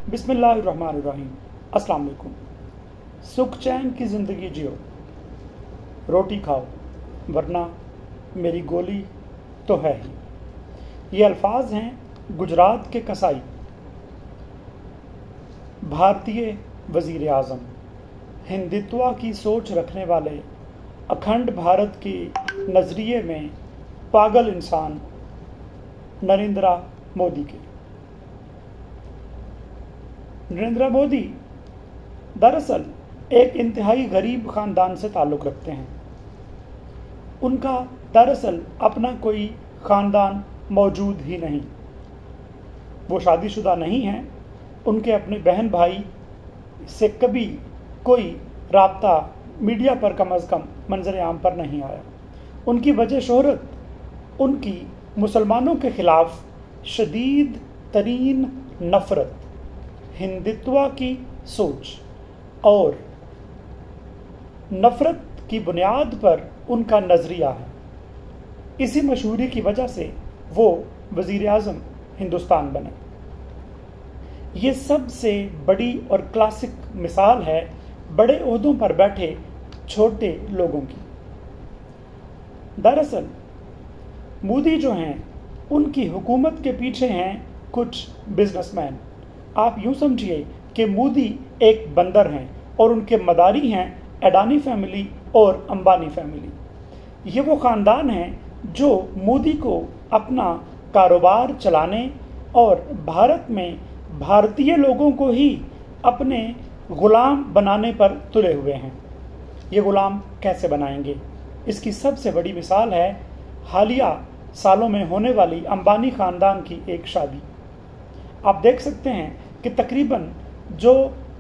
बिस्मिल्लाहिर्रहमानिर्रहीम। अस्सलाम वालेकुम। सुख चैन की ज़िंदगी जियो, रोटी खाओ वरना मेरी गोली तो है ही। ये अल्फाज हैं गुजरात के कसाई, भारतीय वज़ीर आज़म, हिंदुत्व की सोच रखने वाले, अखंड भारत के नज़रिए में पागल इंसान नरेंद्र मोदी के। नरेंद्र मोदी दरअसल एक इंतहाई गरीब ख़ानदान से ताल्लुक़ रखते हैं। उनका दरअसल अपना कोई ख़ानदान मौजूद ही नहीं। वो शादीशुदा नहीं हैं। उनके अपने बहन भाई से कभी कोई राब्ता मीडिया पर कम अज़ कम मंजर आम पर नहीं आया। उनकी वजह शोहरत उनकी मुसलमानों के ख़िलाफ़ शदीद तरीन नफ़रत, हिंदुत्व की सोच और नफ़रत की बुनियाद पर उनका नज़रिया है। इसी मशहूरी की वजह से वो वज़ीर आज़म हिंदुस्तान बने। ये सबसे बड़ी और क्लासिक मिसाल है बड़े ओहदों पर बैठे छोटे लोगों की। दरअसल मोदी जो हैं उनकी हुकूमत के पीछे हैं कुछ बिजनेसमैन। आप यूँ समझिए कि मोदी एक बंदर हैं और उनके मदारी हैं अडानी फैमिली और अंबानी फैमिली। ये वो ख़ानदान हैं जो मोदी को अपना कारोबार चलाने और भारत में भारतीय लोगों को ही अपने ग़ुलाम बनाने पर तुले हुए हैं। ये ग़ुलाम कैसे बनाएंगे? इसकी सबसे बड़ी मिसाल है हालिया सालों में होने वाली अंबानी ख़ानदान की एक शादी। आप देख सकते हैं कि तकरीबन जो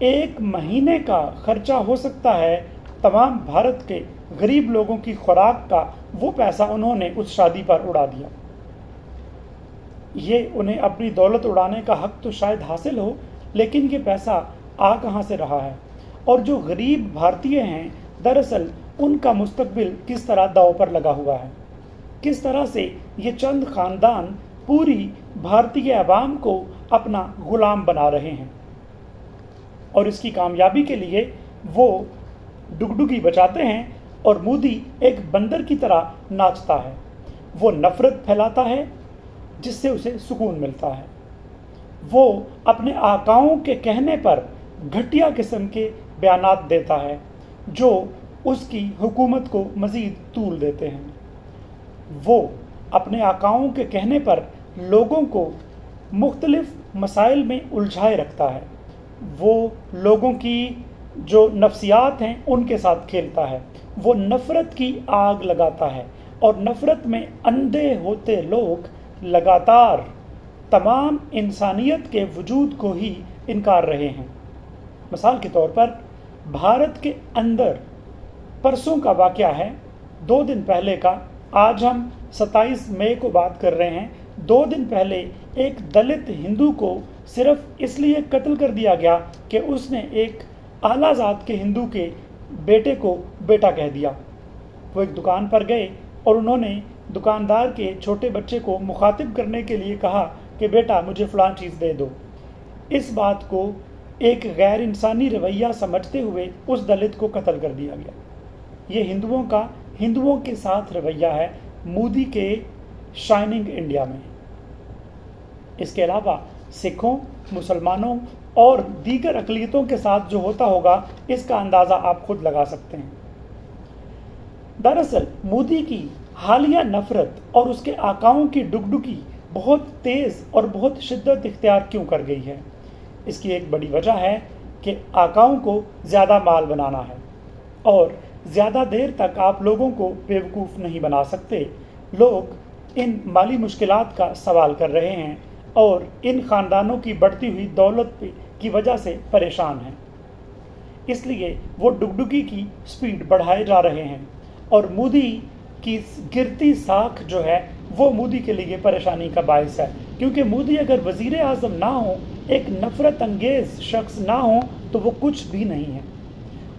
एक महीने का खर्चा हो सकता है तमाम भारत के गरीब लोगों की खुराक का, वो पैसा उन्होंने उस शादी पर उड़ा दिया। ये उन्हें अपनी दौलत उड़ाने का हक तो शायद हासिल हो, लेकिन ये पैसा आ कहाँ से रहा है? और जो गरीब भारतीय हैं दरअसल उनका मुस्तकबिल किस तरह दांव पर लगा हुआ है? किस तरह से ये चंद ख़ानदान पूरी भारतीय अवाम को अपना ग़ुलाम बना रहे हैं और इसकी कामयाबी के लिए वो डुगडुगी बचाते हैं और मोदी एक बंदर की तरह नाचता है। वो नफ़रत फैलाता है जिससे उसे सुकून मिलता है। वो अपने आकाओं के कहने पर घटिया किस्म के बयानात देता है जो उसकी हुकूमत को मज़ीद तूल देते हैं। वो अपने आकाओं के कहने पर लोगों को मुख्तलिफ मसाइल में उलझाए रखता है। वो लोगों की जो नफ्सियात हैं उनके साथ खेलता है। वो नफ़रत की आग लगाता है और नफ़रत में अंधे होते लोग लगातार तमाम इंसानियत के वजूद को ही इनकार रहे हैं। मिसाल के तौर पर भारत के अंदर परसों का वाक़या है, 2 दिन पहले का। आज हम 27 मई को बात कर रहे हैं। 2 दिन पहले एक दलित हिंदू को सिर्फ इसलिए कत्ल कर दिया गया कि उसने एक आला ज़ात के हिंदू के बेटे को बेटा कह दिया। वो एक दुकान पर गए और उन्होंने दुकानदार के छोटे बच्चे को मुखातिब करने के लिए कहा कि बेटा मुझे फ़लाँ चीज़ दे दो। इस बात को एक गैर इंसानी रवैया समझते हुए उस दलित को कत्ल कर दिया गया। ये हिंदुओं के साथ रवैया है मोदी के शाइनिंग इंडिया में। इसके अलावा सिखों, मुसलमानों और दीगर अक़लियतों के साथ जो होता होगा इसका अंदाज़ा आप खुद लगा सकते हैं। दरअसल मोदी की हालिया नफ़रत और उसके आकाओं की डुगडुगी बहुत तेज़ और बहुत शिद्दत इख्तियार क्यों कर गई है? इसकी एक बड़ी वजह है कि आकाओं को ज़्यादा माल बनाना है और ज़्यादा देर तक आप लोगों को बेवकूफ़ नहीं बना सकते। लोग इन माली मुश्किलात का सवाल कर रहे हैं और इन ख़ानदानों की बढ़ती हुई दौलत की वजह से परेशान हैं। इसलिए वो डुगडुगी की स्पीड बढ़ाए जा रहे हैं और मोदी की गिरती साख जो है वो मोदी के लिए परेशानी का बायस है। क्योंकि मोदी अगर वज़ीर आज़म ना हो, एक नफ़रत अंगेज़ शख्स ना हो, तो वो कुछ भी नहीं है।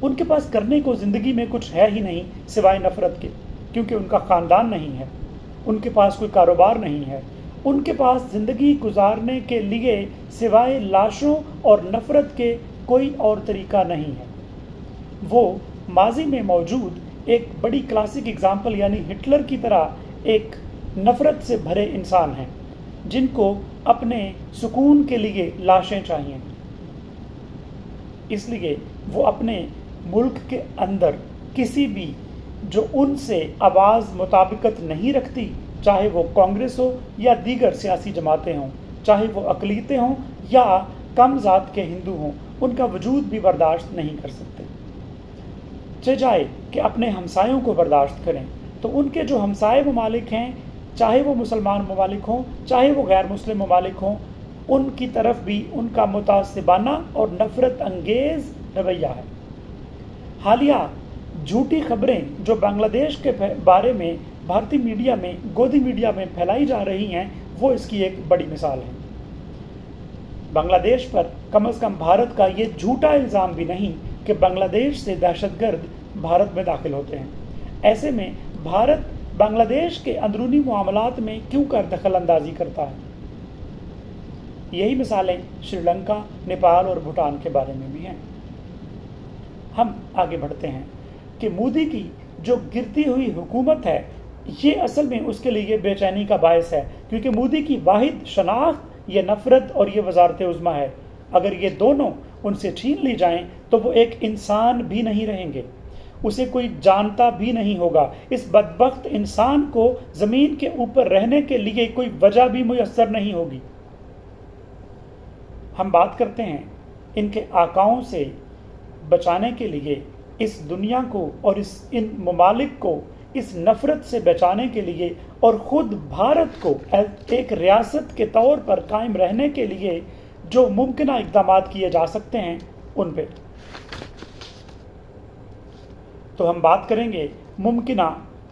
उनके पास करने को ज़िंदगी में कुछ है ही नहीं सिवाय नफ़रत के, क्योंकि उनका ख़ानदान नहीं है, उनके पास कोई कारोबार नहीं है, उनके पास ज़िंदगी गुजारने के लिए सिवाय लाशों और नफरत के कोई और तरीका नहीं है। वो माजी में मौजूद एक बड़ी क्लासिक एग्जाम्पल यानी हिटलर की तरह एक नफरत से भरे इंसान हैं जिनको अपने सुकून के लिए लाशें चाहिए। इसलिए वो अपने मुल्क के अंदर किसी भी जो उनसे आवाज़ मुताबिकत नहीं रखती, चाहे वो कांग्रेस हो या दीगर सियासी जमातें हों, चाहे वो अकलीतें हों या कम ज़ात के हिंदू हों, उनका वजूद भी बर्दाश्त नहीं कर सकते। चाहे कि अपने हमसायों को बर्दाश्त करें तो उनके जो हमसाए ममालिक हैं, चाहे वो मुसलमान ममालिक हों चाहे वो गैर मुस्लिम ममालिक हों, उनकी तरफ भी उनका मुतासिबाना और नफरत अंगेज़ रवैया है। हालिया झूठी खबरें जो बांग्लादेश के बारे में भारतीय मीडिया में, गोदी मीडिया में फैलाई जा रही हैं, वो इसकी एक बड़ी मिसाल है। बांग्लादेश पर कम से कम भारत का ये झूठा इल्ज़ाम भी नहीं कि बांग्लादेश से दहशतगर्द भारत में दाखिल होते हैं। ऐसे में भारत बांग्लादेश के अंदरूनी मामलात में क्यों कर दखल अंदाजी करता है? यही मिसालें श्रीलंका, नेपाल और भूटान के बारे में भी हैं। हम आगे बढ़ते हैं कि मोदी की जो गिरती हुई हुकूमत है, ये असल में उसके लिए बेचैनी का बायस है, क्योंकि मोदी की वाहिद शनाख्त ये नफरत और ये वजारत उज़्मा है। अगर ये दोनों उनसे छीन ली जाएं तो वो एक इंसान भी नहीं रहेंगे, उसे कोई जानता भी नहीं होगा। इस बदबख्त इंसान को ज़मीन के ऊपर रहने के लिए कोई वजह भी मुयस्सर नहीं होगी। हम बात करते हैं इनके आकाओं से बचाने के लिए, इस दुनिया को और इन ममालिक को इस नफरत से बचाने के लिए और ख़ुद भारत को एक रियासत के तौर पर कायम रहने के लिए जो मुमकिन इक़दाम किए जा सकते हैं उन पे। तो हम बात करेंगे मुमकिन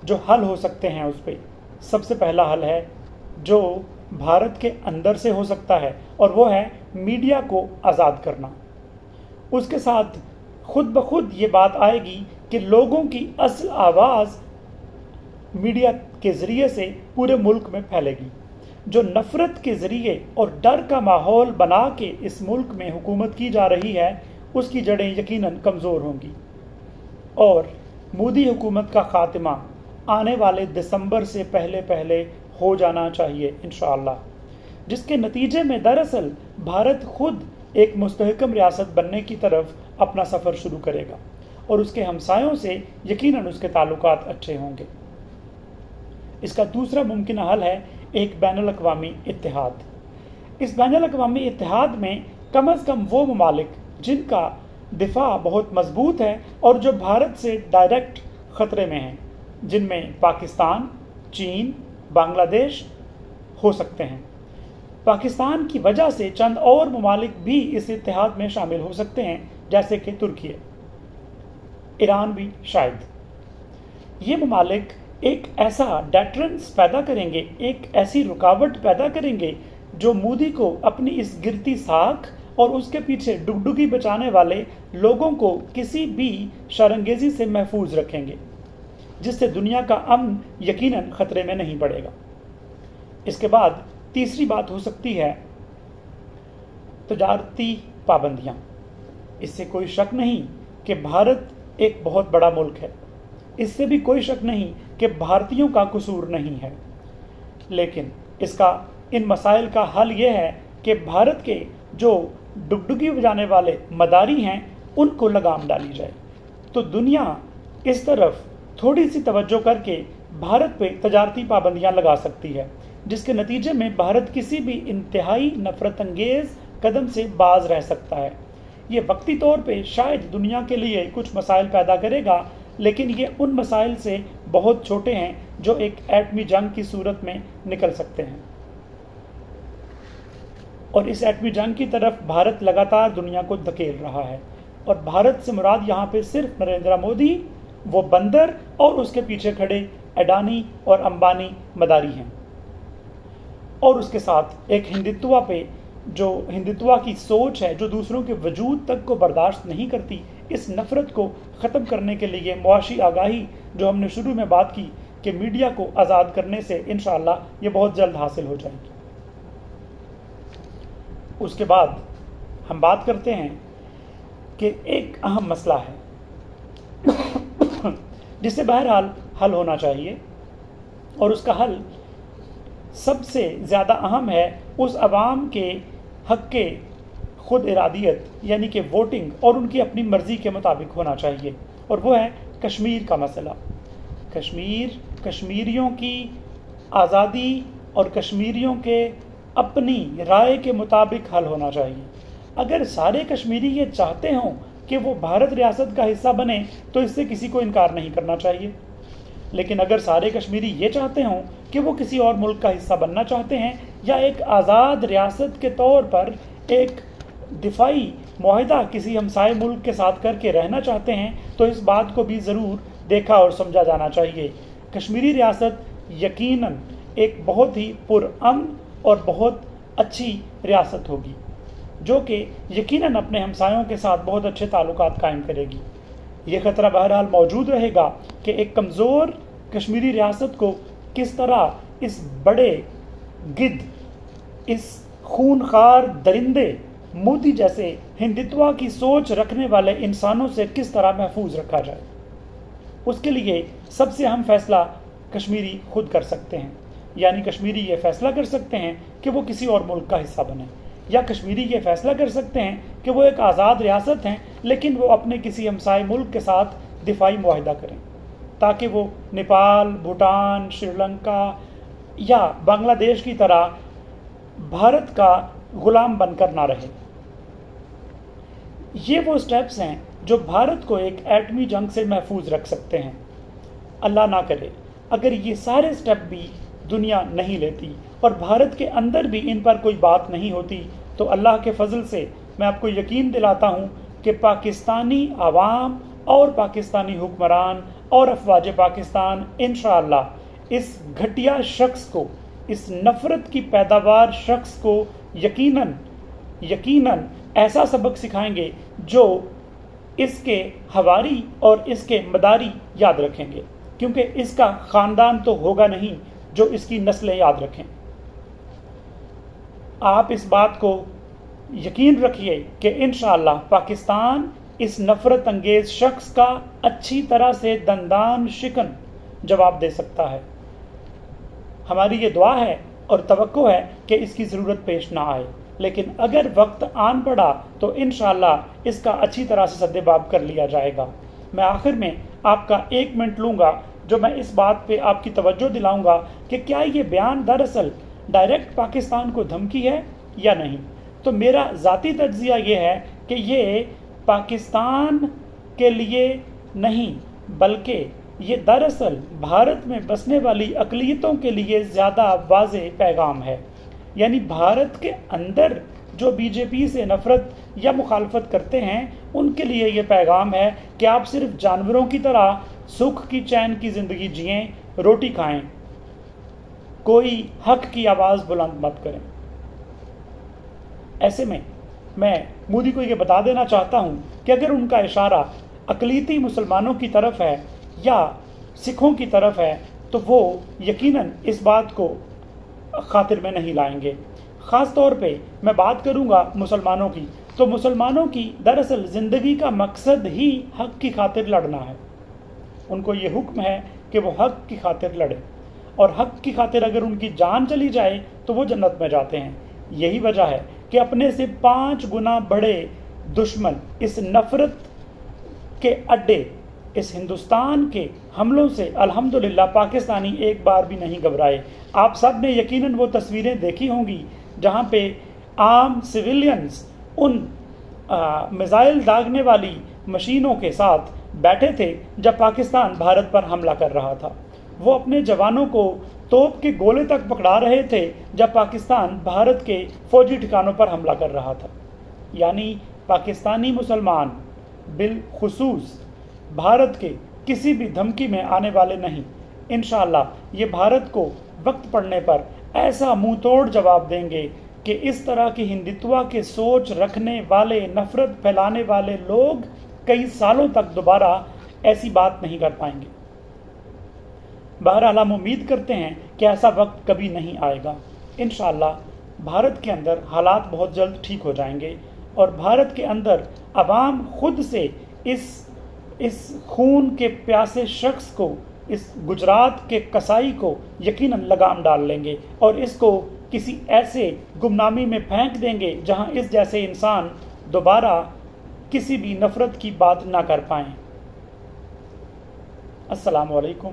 जो हल हो सकते हैं उस पे। सबसे पहला हल है जो भारत के अंदर से हो सकता है, और वो है मीडिया को आज़ाद करना। उसके साथ खुद ब खुद ये बात आएगी कि लोगों की असल आवाज़ मीडिया के ज़रिए से पूरे मुल्क में फैलेगी। जो नफ़रत के ज़रिए और डर का माहौल बना के इस मुल्क में हुकूमत की जा रही है, उसकी जड़ें यकीनन कमज़ोर होंगी और मोदी हुकूमत का ख़ात्मा आने वाले दिसंबर से पहले पहले हो जाना चाहिए इंशाअल्लाह, जिसके नतीजे में दरअसल भारत खुद एक मुस्तहकम रियासत बनने की तरफ अपना सफ़र शुरू करेगा और उसके हमसायों से यकीनन उसके ताल्लुकात अच्छे होंगे। इसका दूसरा मुमकिन हल है एक बैनुल-अक़वामी इत्तेहाद। इस बैनुल-अक़वामी इत्तेहाद में कम से कम वो ममालिक जिनका दिफा बहुत मजबूत है और जो भारत से डायरेक्ट ख़तरे में हैं, जिनमें पाकिस्तान, चीन, बांग्लादेश हो सकते हैं। पाकिस्तान की वजह से चंद और ममालिक भी इस इत्तेहाद में शामिल हो सकते हैं, जैसे कि तुर्की, ईरान भी शायद। ये ममालिक एक ऐसा डेटरेंस पैदा करेंगे, एक ऐसी रुकावट पैदा करेंगे जो मोदी को अपनी इस गिरती साख और उसके पीछे डुगडुगी बचाने वाले लोगों को किसी भी शरंगेज़ी से महफूज रखेंगे, जिससे दुनिया का अमन यकीनन ख़तरे में नहीं पड़ेगा। इसके बाद तीसरी बात हो सकती है तजारती पाबंदियाँ। इससे कोई शक नहीं कि भारत एक बहुत बड़ा मुल्क है, इससे भी कोई शक नहीं कि भारतीयों का कसूर नहीं है, लेकिन इसका इन मसाइल का हल ये है कि भारत के जो डुगडुगी बजाने वाले मदारी हैं उनको लगाम डाली जाए। तो दुनिया इस तरफ थोड़ी सी तवज्जो करके भारत पे तजारती पाबंदियां लगा सकती है, जिसके नतीजे में भारत किसी भी इंतहाई नफरत अंगेज़ कदम से बाज रह सकता है। ये वक्ती तौर पे शायद दुनिया के लिए कुछ मसाइल पैदा करेगा, लेकिन ये उन मसाइल से बहुत छोटे हैं जो एक एटमी जंग की सूरत में निकल सकते हैं। और इस एटमी जंग की तरफ भारत लगातार दुनिया को धकेल रहा है, और भारत से मुराद यहाँ पे सिर्फ नरेंद्र मोदी, वो बंदर और उसके पीछे खड़े अडानी और अंबानी मदारी हैं। और उसके साथ एक हिंदुत्व पे जो हिंदुत्व की सोच है जो दूसरों के वजूद तक को बर्दाश्त नहीं करती, इस नफ़रत को ख़त्म करने के लिए मुआशी आगाही जो हमने शुरू में बात की कि मीडिया को आज़ाद करने से इंशाअल्लाह ये बहुत जल्द हासिल हो जाएगी। उसके बाद हम बात करते हैं कि एक अहम मसला है जिसे बहरहाल हल होना चाहिए, और उसका हल सबसे ज़्यादा अहम है उस अवाम के हक़ के खुद इरादियत यानी कि वोटिंग और उनकी अपनी मर्ज़ी के मुताबिक होना चाहिए, और वो है कश्मीर का मसला। कश्मीरियों की आज़ादी और कश्मीरियों के अपनी राय के मुताबिक हल होना चाहिए। अगर सारे कश्मीरी ये चाहते हों कि वो भारत रियासत का हिस्सा बने तो इससे किसी को इनकार नहीं करना चाहिए, लेकिन अगर सारे कश्मीरी ये चाहते हों कि वो किसी और मुल्क का हिस्सा बनना चाहते हैं या एक आज़ाद रियासत के तौर पर एक दिफाई मुआहिदा किसी हमसाए मुल्क के साथ करके रहना चाहते हैं, तो इस बात को भी ज़रूर देखा और समझा जाना चाहिए। कश्मीरी रियासत यकीनन एक बहुत ही पुरअमन और बहुत अच्छी रियासत होगी, जो कि यकीनन अपने हमसायों के साथ बहुत अच्छे ताल्लुकात कायम करेगी। ये ख़तरा बहरहाल मौजूद रहेगा कि एक कमज़ोर कश्मीरी रियासत को किस तरह इस बड़े गिद्ध, इस खूनखार दरिंदे मोदी जैसे हिंदुत्व की सोच रखने वाले इंसानों से किस तरह महफूज रखा जाए। उसके लिए सबसे अहम फैसला कश्मीरी खुद कर सकते हैं, यानी कश्मीरी ये फैसला कर सकते हैं कि वो किसी और मुल्क का हिस्सा बने, या कश्मीरी ये फैसला कर सकते हैं कि वो एक आज़ाद रियासत हैं लेकिन वो अपने किसी हमसाए मुल्क के साथ दिफाई मुआहिदा करें, ताकि वो नेपाल, भूटान, श्रीलंका या बांग्लादेश की तरह भारत का गुलाम बनकर ना रहे। ये वो स्टेप्स हैं जो भारत को एक एटमी जंग से महफूज रख सकते हैं। अल्लाह ना करे अगर ये सारे स्टेप भी दुनिया नहीं लेती और भारत के अंदर भी इन पर कोई बात नहीं होती, तो अल्लाह के फजल से मैं आपको यकीन दिलाता हूँ कि पाकिस्तानी आवाम और पाकिस्तानी हुक्मरान और अफवाज पाकिस्तान इंशाअल्लाह इस घटिया शख्स को, इस नफ़रत की पैदावार शख्स को यकीनन ऐसा सबक सिखाएंगे जो इसके हवारी और इसके मदारी याद रखेंगे, क्योंकि इसका ख़ानदान तो होगा नहीं जो इसकी नस्लें याद रखें। आप इस बात को यकीन रखिए कि इंशाअल्लाह पाकिस्तान इस नफ़रत अंगेज़ शख्स का अच्छी तरह से दंदान शिकन जवाब दे सकता है। हमारी ये दुआ है और तवक्को है कि इसकी ज़रूरत पेश ना आए, लेकिन अगर वक्त आन पड़ा तो इंशाअल्लाह इसका अच्छी तरह से सद्देबाब कर लिया जाएगा। मैं आखिर में आपका 1 मिनट लूँगा जो मैं इस बात पे आपकी तवज्जो दिलाऊंगा कि क्या ये बयान दरअसल डायरेक्ट पाकिस्तान को धमकी है या नहीं। तो मेरा ज़ाती तज्ज़िया ये है कि ये पाकिस्तान के लिए नहीं, बल्कि ये दरअसल भारत में बसने वाली अक़लियतों के लिए ज़्यादा वाज़ेह पैगाम है। यानी भारत के अंदर जो बीजेपी से नफ़रत या मुखालफत करते हैं उनके लिए ये पैगाम है कि आप सिर्फ जानवरों की तरह सुख की चैन की ज़िंदगी जिएं, रोटी खाएं, कोई हक की आवाज़ बुलंद मत करें। ऐसे में मैं मोदी को ये बता देना चाहता हूँ कि अगर उनका इशारा अक़लियती मुसलमानों की तरफ है या सिखों की तरफ है तो वो यकीनन इस बात को खातिर में नहीं लाएंगे। ख़ास तौर पे मैं बात करूँगा मुसलमानों की, तो मुसलमानों की दरअसल ज़िंदगी का मकसद ही हक़ की खातिर लड़ना है। उनको ये हुक्म है कि वो हक़ की खातिर लड़े, और हक़ की खातिर अगर उनकी जान चली जाए तो वो जन्नत में जाते हैं। यही वजह है कि अपने से 5 गुना बड़े दुश्मन इस नफ़रत के अड्डे, इस हिंदुस्तान के हमलों से अल्हम्दुलिल्लाह पाकिस्तानी एक बार भी नहीं घबराए। आप सब ने यकीनन वो तस्वीरें देखी होंगी जहाँ पे आम सिविलियंस उन मिसाइल दागने वाली मशीनों के साथ बैठे थे जब पाकिस्तान भारत पर हमला कर रहा था। वो अपने जवानों को तोप के गोले तक पकड़ा रहे थे जब पाकिस्तान भारत के फौजी ठिकानों पर हमला कर रहा था। यानी पाकिस्तानी मुसलमान बिलखुसूस भारत के किसी भी धमकी में आने वाले नहीं। इंशाअल्लाह ये भारत को वक्त पड़ने पर ऐसा मुंह तोड़ जवाब देंगे कि इस तरह की हिंदुत्व के सोच रखने वाले, नफ़रत फैलाने वाले लोग कई सालों तक दोबारा ऐसी बात नहीं कर पाएंगे। बहरहाल हम उम्मीद करते हैं कि ऐसा वक्त कभी नहीं आएगा। इंशाअल्लाह भारत के अंदर हालात बहुत जल्द ठीक हो जाएंगे اور بھارت کے اندر عوام خود سے اس خون کے پیاسے شخص کو، اس گجرات کے کسائی کو یقیناً لگام ڈال لیں گے اور اس کو کسی ایسے گمنامی میں پھینک دیں گے جہاں اس جیسے انسان دوبارہ کسی بھی نفرت کی بات نہ کر پائیں۔ السلام علیکم۔